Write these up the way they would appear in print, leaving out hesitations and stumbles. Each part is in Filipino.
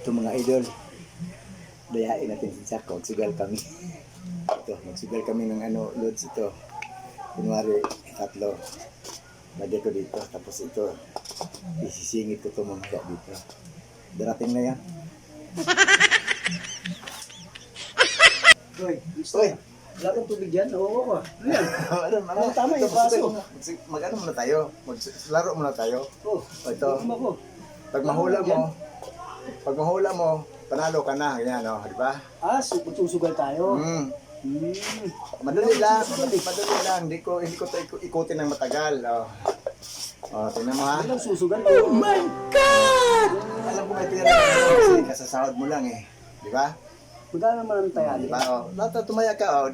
Ito mga idol, dayain natin si Jack. Magsugal kami. Ito, magsugal kami ng loads ito. Kunwari, tatlo. Lagay ko dito. Tapos ito, isisingit ko ito mamaya dito. Darating na yan. Hoy, Uy! wala kang tubig dyan? Oo ko. Ano yan? Tama Ito, yung baso. Mag-ano muna tayo? Maglaro muna tayo. Oh, Ito. ano ko? Pag mahula mo, panalo ka na. Ganyan, no? Di ba? Ah, susugal tayo. Mm. Madali lang. Hindi ko ito ikutin ng matagal. Tingnan mo ha. Ano lang susugal? Oh my God! Alam ko may pera kasi kasasahod mo lang eh. Di ba? Magkano naman ang tayali? Di ba? Tumaya ka.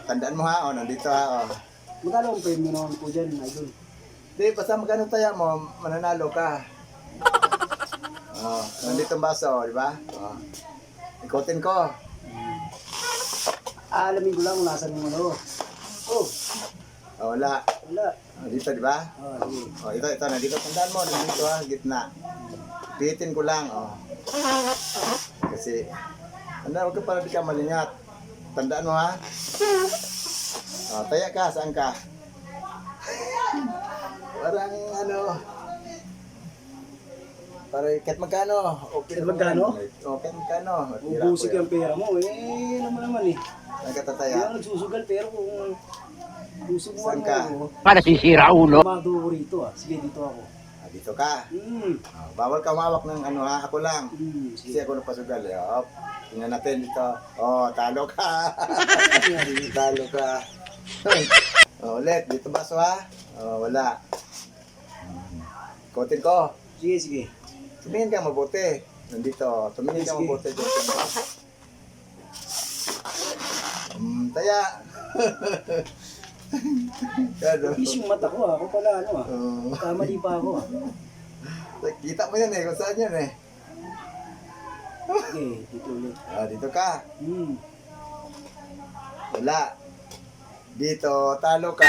Tandaan mo ha. Nandito ha. Magkano ang premium naman po dyan, idol? Di, basta magkano taya mo, mananalo ka. Nandito ang baso, di ba? Ikutin ko. Aalamin ko lang kung nasan yung ano. Oh, Wala. wala. Dito, di ba? Ah, sige. Ito, nandito. Tandaan mo, nandito ha, gitna. Pihitin ko lang, Kasi, huwag ka para di ka malingat. Tandaan mo ha. Taya ka, saan ka? Parang kahit magkano. Okay Kahit magkano? Kahit magkano. Ubusig ang pera mo. Alam mo naman eh. Hindi Nagkatataya. ako nagsusugal pero kung susubukan Saan ka? mo. Para sisira ulo. Maduro rito ah. Sige, dito ako. Dito ka. Hmm. Bawal ka umawak ng ako lang. Kasi Sige. ako napasugal. Tingnan natin dito. Talo ka. Talo ka. Ulit, dito baso ha. Wala. Ikutin ko. Sige, sige. Tumingin ka mabuti. Nandito. Tumingin ka Sige. mabuti. Taya. Fish yung mata ko ah. Ako pala ano ah. Kamali pa ako ah. Kita mo yan kung saan yan Okay, dito ulit. Dito ka. Wala. Dito, talo ka.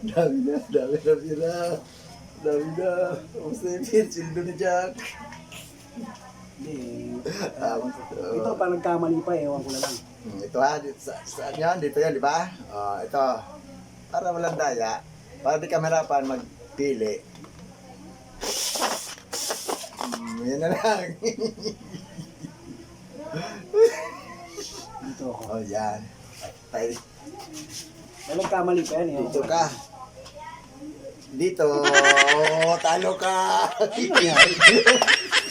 Dami na sila. Dami na. Usipin, sildo ni Jack. Hindi. Ito. Ito pa nagkamali pa ewan ko na lang. Ito ha, saan yan? Dito yan, di ba? Ito. Para walang daya. Para di ka mahirapan magpili. Yan na lang. Dito ako. Yan. May nagkamali pa yan eh. Dito ka. Dito, talo ka. Ano nangyari?